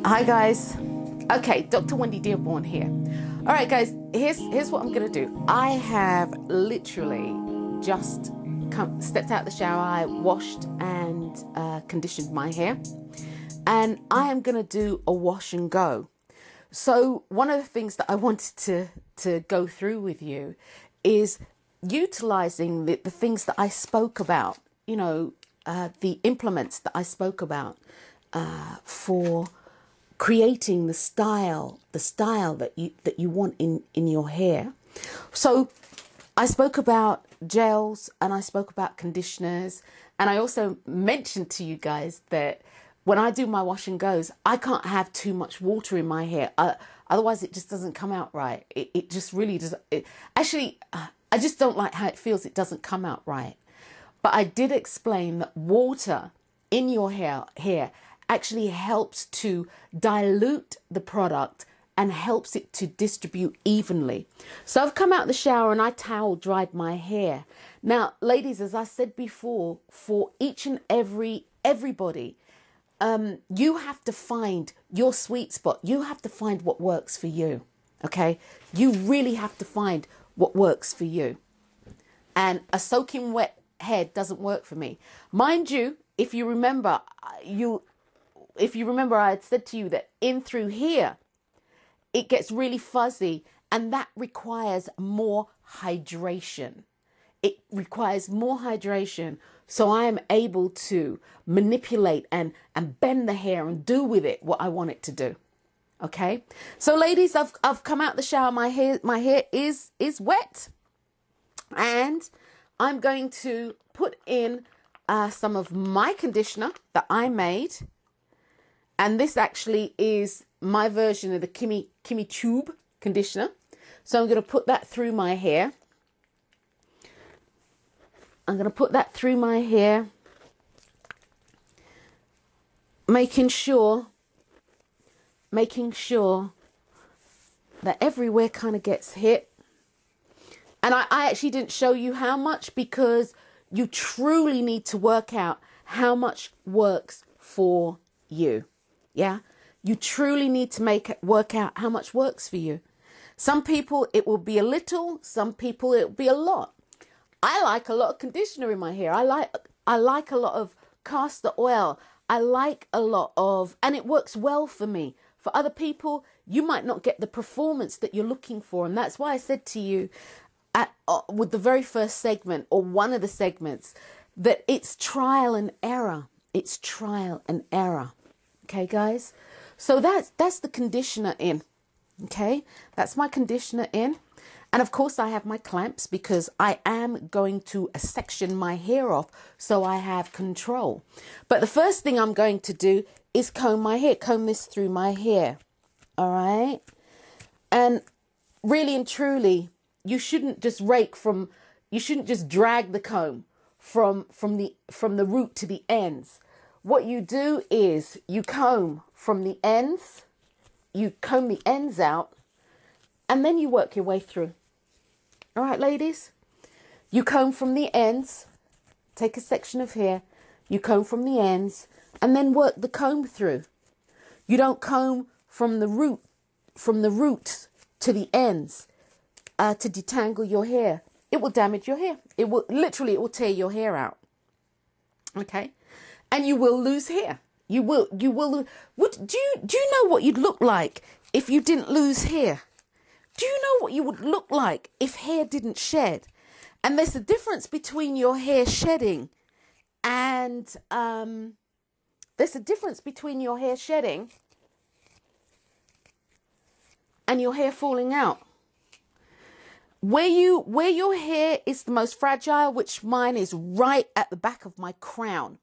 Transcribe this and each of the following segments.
Hi guys. Okay, Dr. Wendy Dearborn here. All right guys, here's what I'm gonna do. I have literally just stepped out of the shower. I washed and conditioned my hair, and I am gonna do a wash and go. So one of the things that I wanted to go through with you is utilizing the things that I spoke about, the implements that I spoke about for creating the style that you want in your hair. So I spoke about gels and I spoke about conditioners, and I also mentioned to you guys that when I do my wash and goes, I can't have too much water in my hair. Otherwise, it just doesn't come out right. It just really does. I just don't like how it feels. It doesn't come out right. But I did explain that water in your hair actually helps to dilute the product and helps it to distribute evenly. So I've come out of the shower and I towel dried my hair. Now, ladies, as I said before, for each and everybody, you have to find your sweet spot. You have to find what works for you. Okay. You really have to find what works for you. And a soaking wet head doesn't work for me. Mind you, if you remember, I had said to you that in through here, it gets really fuzzy, and that requires more hydration. It requires more hydration. So I am able to manipulate and bend the hair and do with it what I want it to do. Okay. So ladies, I've come out the shower. My hair is wet, and I'm going to put in some of my conditioner that I made. And this actually is my version of the Kimmy Tube conditioner. So I'm going to put that through my hair. Making sure that everywhere kind of gets hit. And I actually didn't show you how much, because you truly need to work out how much works for you. Yeah, you truly need to work out how much works for you. Some people it will be a little, some people it will be a lot. I like a lot of conditioner in my hair. I like a lot of castor oil. I like a lot of, and it works well for me. For other people, you might not get the performance that you're looking for, and that's why I said to you with the very first segment, or one of the segments, that it's trial and error. It's trial and error. Okay, guys. So that's the conditioner in. Okay, that's my conditioner in. And of course I have my clamps, because I am going to section my hair off so I have control. But the first thing I'm going to do is comb my hair, comb this through my hair. All right. And really and truly, you shouldn't just drag the comb from the root to the ends. What you do is you comb from the ends, you comb the ends out, and then you work your way through. All right, ladies? You comb from the ends, take a section of hair, you comb from the ends, and then work the comb through. You don't comb from the root to the ends to detangle your hair. It will damage your hair. It will tear your hair out. Okay? And you will lose hair. You will. Do you know what you'd look like if you didn't lose hair? Do you know what you would look like if hair didn't shed? And there's a difference between your hair shedding and your hair falling out. Where your hair is the most fragile, which mine is right at the back of my crown.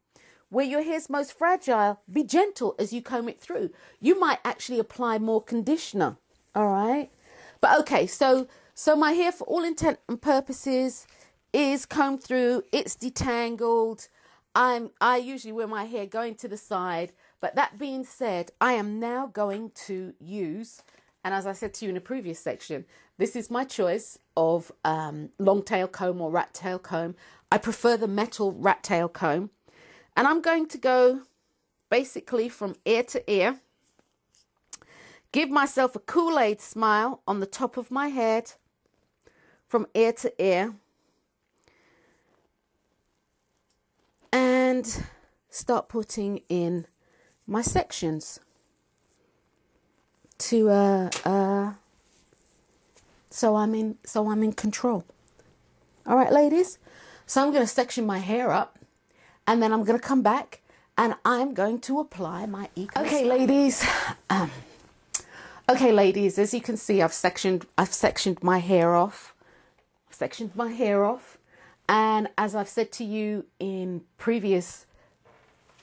Where your hair is most fragile, be gentle as you comb it through. You might actually apply more conditioner. All right. But okay, so my hair, for all intent and purposes, is combed through. It's detangled. I usually wear my hair going to the side. But that being said, I am now going to use, and as I said to you in a previous section, this is my choice of long tail comb or rat tail comb. I prefer the metal rat tail comb. And I'm going to go basically from ear to ear. Give myself a Kool-Aid smile on the top of my head from ear to ear. And start putting in my sections to so I'm in control. All right, ladies. So I'm going to section my hair up, and then I'm going to come back and I'm going to apply my eco. Okay, ladies. Okay, ladies, as you can see, I've sectioned my hair off. And as I've said to you in previous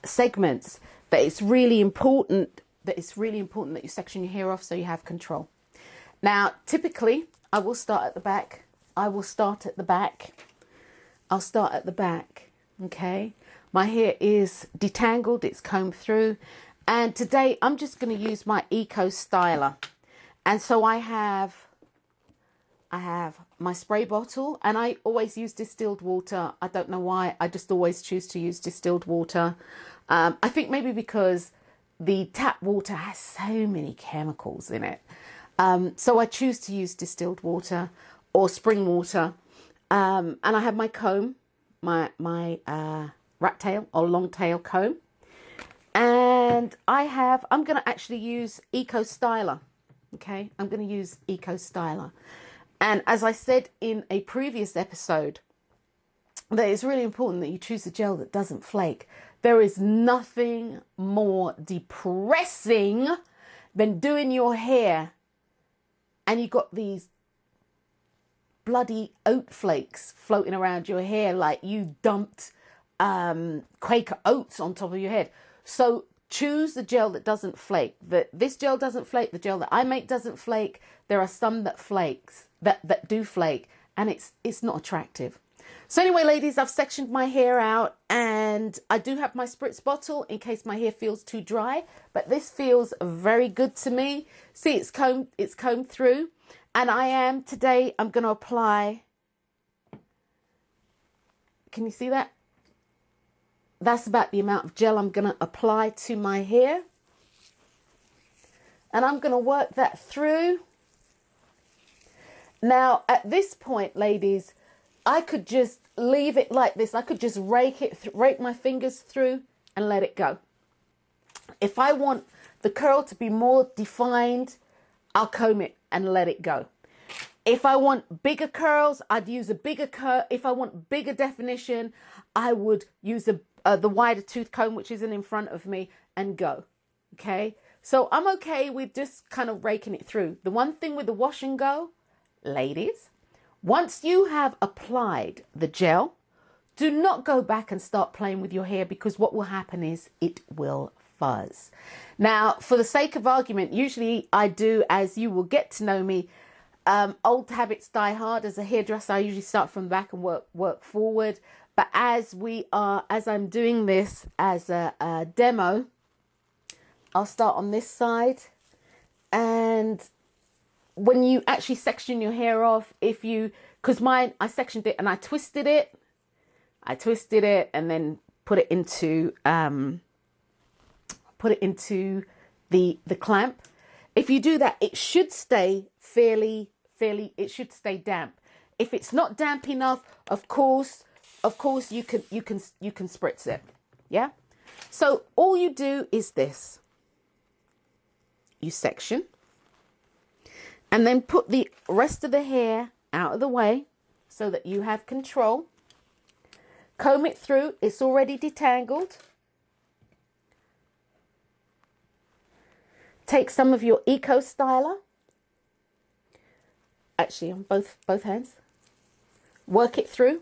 segments, that it's really important that you section your hair off so you have control. Now, typically, I will start at the back. I'll start at the back. Okay. My hair is detangled. It's combed through. And today I'm just going to use my Eco Styler. And so I have my spray bottle, and I always use distilled water. I don't know why. I just always choose to use distilled water. I think maybe because the tap water has so many chemicals in it. So I choose to use distilled water or spring water. And I have my comb, my rat tail or long tail comb. And I'm going to actually use Eco Styler. Okay, I'm going to use Eco Styler. And as I said in a previous episode, that it's really important that you choose a gel that doesn't flake. There is nothing more depressing than doing your hair and you got these bloody oat flakes floating around your hair like you dumped Quaker oats on top of your head. So choose the gel that doesn't flake. This gel doesn't flake. The gel that I make doesn't flake. There are some that that do flake, and it's not attractive. So anyway, ladies, I've sectioned my hair out, and I do have my spritz bottle in case my hair feels too dry, but this feels very good to me. See, it's combed through, and today I'm going to apply. Can you see that? That's about the amount of gel I'm going to apply to my hair. And I'm going to work that through. Now, at this point, ladies, I could just leave it like this. I could just rake my fingers through and let it go. If I want the curl to be more defined, I'll comb it and let it go. If I want bigger curls, I'd use a bigger curl. If I want bigger definition, I would use the wider tooth comb, which isn't in front of me, and go. Okay. So I'm okay with just kind of raking it through. The one thing with the wash and go, ladies, once you have applied the gel, do not go back and start playing with your hair, because what will happen is it will fuzz. Now, for the sake of argument, usually I do, as you will get to know me, old habits die hard. As a hairdresser, I usually start from the back and work forward. But as I'm doing this as a demo, I'll start on this side. And when you actually section your hair off, because mine, I sectioned it and I twisted it and then put it into the clamp. If you do that, it should stay it should stay damp. If it's not damp enough, of course you can spritz it. Yeah. So all you do is this. You section and then put the rest of the hair out of the way so that you have control. Comb it through. It's already detangled. Take some of your Eco Styler. Actually, on both hands. Work it through.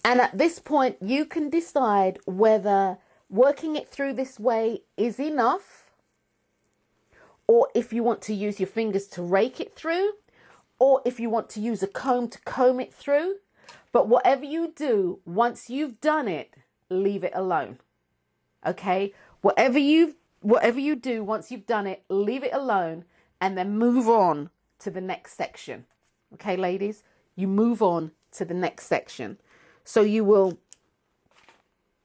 And at this point, you can decide whether working it through this way is enough, or if you want to use your fingers to rake it through, or if you want to use a comb to comb it through. But whatever you do, once you've done it, leave it alone. Okay? Whatever you do, once you've done it, leave it alone and then move on to the next section. Okay, ladies? You move on to the next section. So you will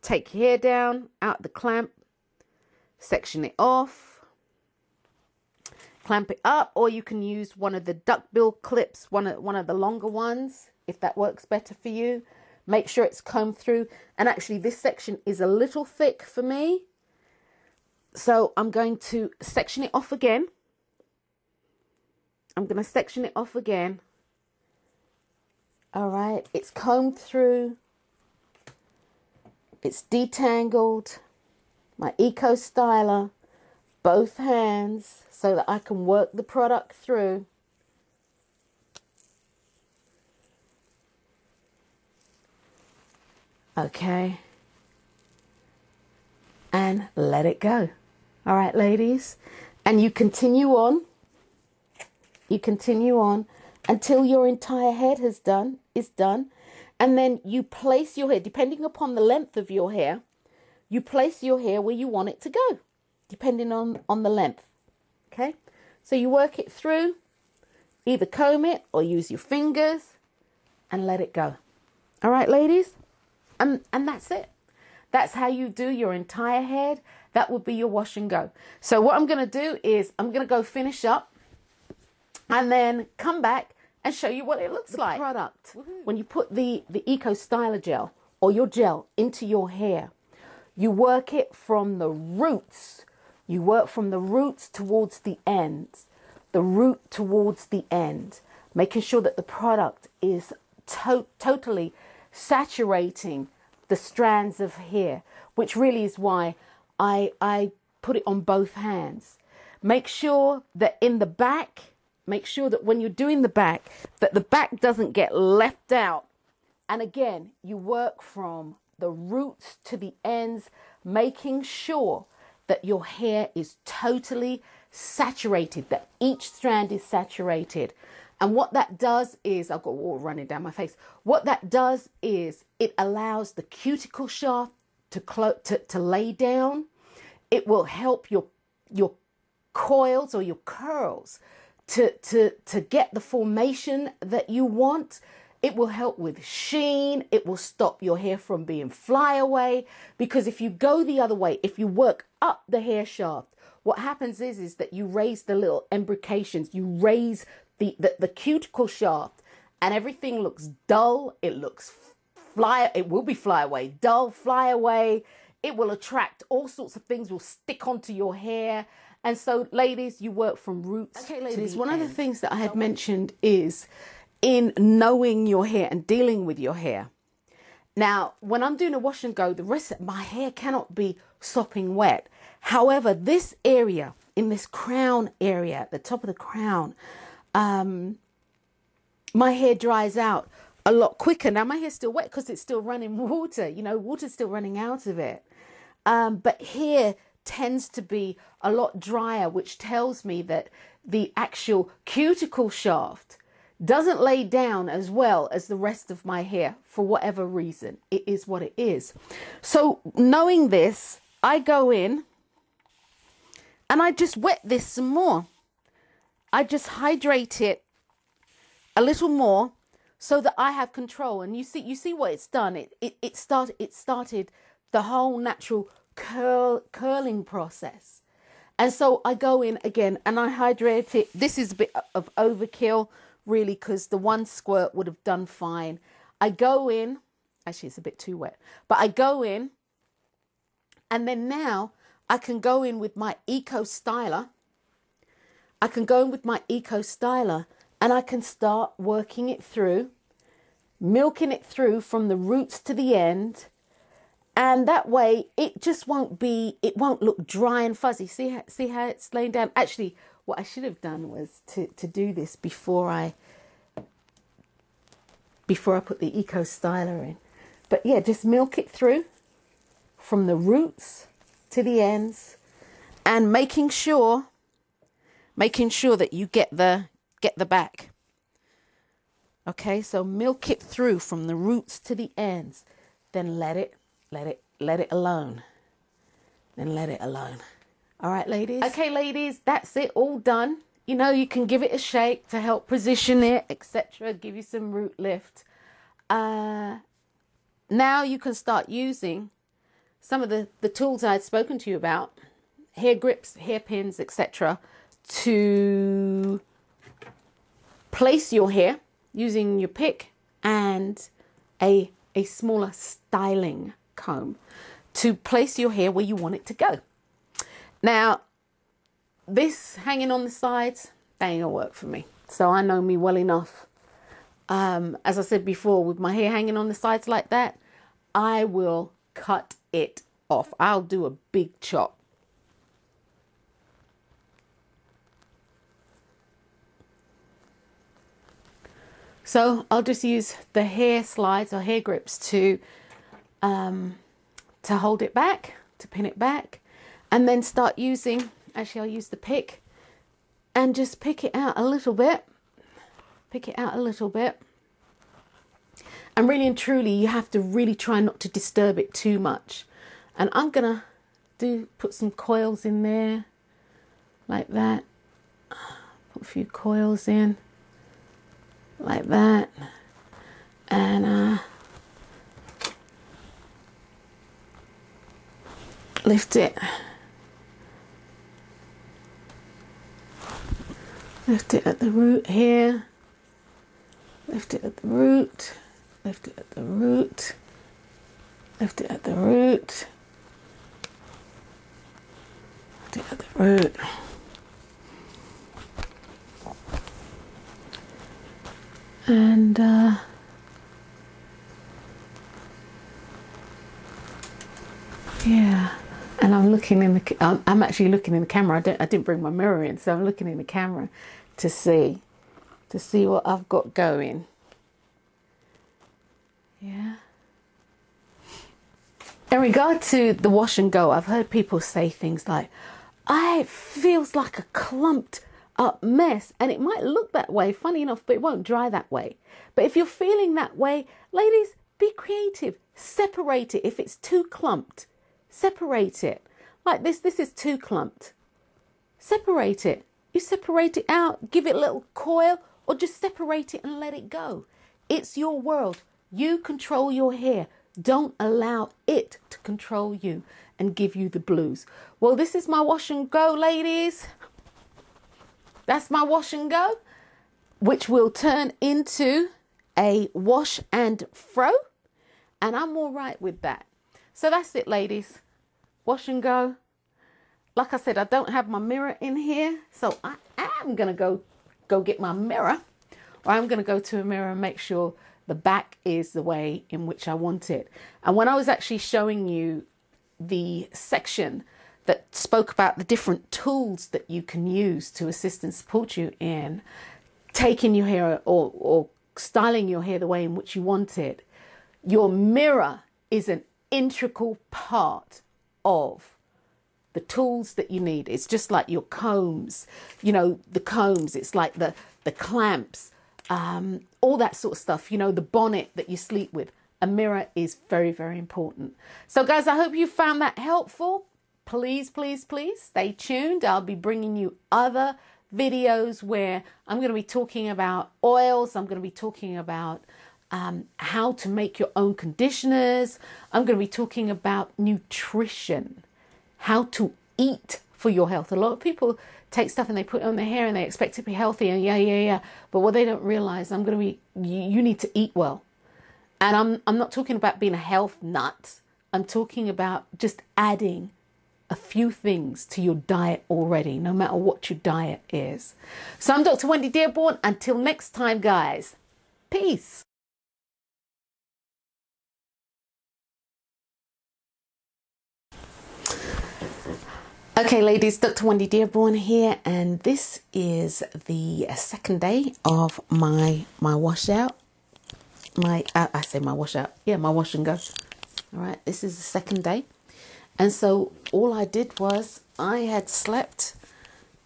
take your hair down, out the clamp, section it off, clamp it up, or you can use one of the duckbill clips, one of the longer ones, if that works better for you. Make sure it's combed through. And actually this section is a little thick for me, so I'm going to section it off again. I'm going to section it off again. All right, it's combed through, it's detangled. My Eco Styler, both hands, so that I can work the product through. Okay. And let it go. All right, ladies. And you continue on. You continue on until your entire head is done. And then you place your hair, depending upon the length of your hair, you place your hair where you want it to go, depending on the length. Okay, so you work it through, either comb it or use your fingers and let it go. All right, ladies, and that's it. That's how you do your entire head. That would be your wash and go. So what I'm going to do is I'm going to go finish up and then come back and show you what it looks like. Product. When you put the Eco Styler gel or your gel into your hair, you work it from the roots. You work from the roots towards the ends, the root towards the end, making sure that the product is totally saturating the strands of hair, which really is why I put it on both hands. Make sure that in the back, make sure that when you're doing the back, that the back doesn't get left out. And again, you work from the roots to the ends, making sure that your hair is totally saturated, that each strand is saturated. And what that does is, I've got water running down my face. What that does is it allows the cuticle shaft to lay down. It will help your coils or your curls to get the formation that you want. It will help with sheen. It will stop your hair from being flyaway. Because if you go the other way, if you work up the hair shaft, what happens is that you raise the little embrocations. You raise the cuticle shaft, and everything looks dull. It looks it will be flyaway, dull, flyaway. It will attract all sorts of things, will stick onto your hair. And so, ladies, you work from roots. Okay, ladies, one of the things that I had mentioned is in knowing your hair and dealing with your hair. Now, when I'm doing a wash and go, the rest of my hair cannot be sopping wet. However, this area, in this crown area, at the top of the crown, my hair dries out a lot quicker. Now, my hair's still wet because it's still running water. You know, water's still running out of it. But here tends to be a lot drier, which tells me that the actual cuticle shaft doesn't lay down as well as the rest of my hair for whatever reason. It is what it is. So knowing this, I go in and I just wet this some more. I just hydrate it a little more so that I have control. And you see what it's done. It started the whole natural curling process. And so I go in again and I hydrate it. This is a bit of overkill, really, because the one squirt would have done fine. I go in, actually it's a bit too wet, but I go in, and then now I can go in with my Eco Styler. I can go in with my Eco Styler and I can start working it through, milking it through from the roots to the end. And that way it just won't look dry and fuzzy. See how it's laying down? Actually, what I should have done was to do this before I put the Eco Styler in. But yeah, just milk it through from the roots to the ends, and making sure that you get the back. Okay, so milk it through from the roots to the ends, then let it alone. Then let it alone. All right, ladies. Okay, ladies, that's it, all done. You know, you can give it a shake to help position it, etc. Give you some root lift. Now you can start using some of the tools I had spoken to you about, hair grips, hairpins, etc., to place your hair using your pick and a smaller styling comb to place your hair where you want it to go. Now, this hanging on the sides, that ain't gonna work for me. So I know me well enough. As I said before, with my hair hanging on the sides like that, I will cut it off. I'll do a big chop. So I'll just use the hair slides or hair grips to hold it back, to pin it back, and then start using, actually I'll use the pick and just pick it out a little bit. Pick it out a little bit. And really and truly, you have to really try not to disturb it too much. And I'm gonna put some coils in there like that. Put a few coils in like that, and lift it at the root here, lift it at the root, lift it at the root, lift it at the root, lift it at the root. And yeah, and I'm looking in the. I'm actually looking in the camera. I didn't bring my mirror in, so I'm looking in the camera to see what I've got going. Yeah. In regard to the wash and go, I've heard people say things like, "It feels like a clumped up mess," and it might look that way, funny enough, but it won't dry that way. But if you're feeling that way, ladies, be creative. Separate it. If it's too clumped, separate it. Like this is too clumped. Separate it. You separate it out, give it a little coil, or just separate it and let it go. It's your world. You control your hair. Don't allow it to control you and give you the blues. Well, this is my wash and go, ladies. That's my wash and go, which will turn into a wash and fro. And I'm all right with that. So that's it, ladies. Wash and go. Like I said, I don't have my mirror in here. So I am going to go get my mirror. Or I'm going to go to a mirror and make sure the back is the way in which I want it. And when I was actually showing you the section that spoke about the different tools that you can use to assist and support you in taking your hair or styling your hair the way in which you want it, your mirror is an integral part of the tools that you need. It's just like your combs, the combs, it's like the clamps, all that sort of stuff, the bonnet that you sleep with. A mirror is very, very important. So guys, I hope you found that helpful. Please, please, please stay tuned. I'll be bringing you other videos where I'm going to be talking about oils. I'm going to be talking about how to make your own conditioners. I'm going to be talking about nutrition, how to eat for your health. A lot of people take stuff and they put it on their hair and they expect it to be healthy and yeah. But what they don't realize, you need to eat well. And I'm not talking about being a health nut. I'm talking about just adding a few things to your diet already, no matter what your diet is. So I'm Dr. Wendy Dearborn. Until next time, guys. Peace. Okay, ladies, Dr. Wendy Dearborn here, and this is the second day of my washout. My wash and go. All right, this is the second day. And so all I did was I had slept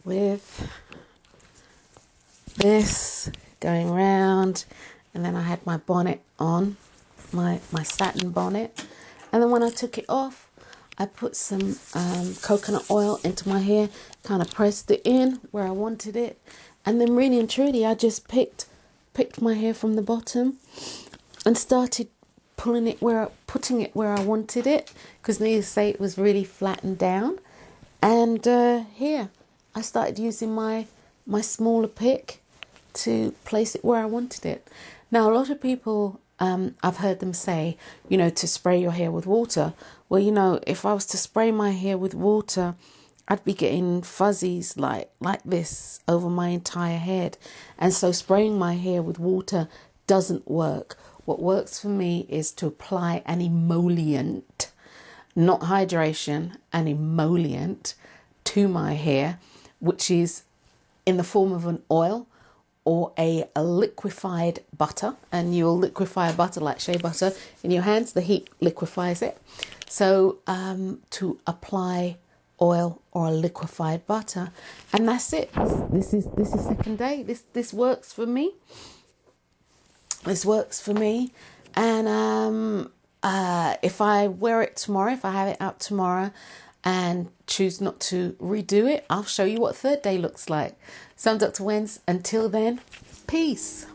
with this going round, and then I had my bonnet on, my satin bonnet. And then when I took it off, I put some coconut oil into my hair, kind of pressed it in where I wanted it. And then really and truly, I just picked my hair from the bottom and started putting it where I wanted it, because needless to say, it was really flattened down. And here, I started using my smaller pick to place it where I wanted it. Now, a lot of people, I've heard them say, to spray your hair with water. Well, if I was to spray my hair with water, I'd be getting fuzzies like this over my entire head. And so spraying my hair with water doesn't work. What works for me is to apply an emollient, not hydration, an emollient to my hair, which is in the form of an oil or a liquefied butter. And you'll liquefy butter like shea butter in your hands. The heat liquefies it. So to apply oil or a liquefied butter, and that's it. This is second day. This works for me. This works for me. And if I wear it tomorrow, if I have it out tomorrow and choose not to redo it, I'll show you what third day looks like. So I'm Dr. Wens. Until then, peace.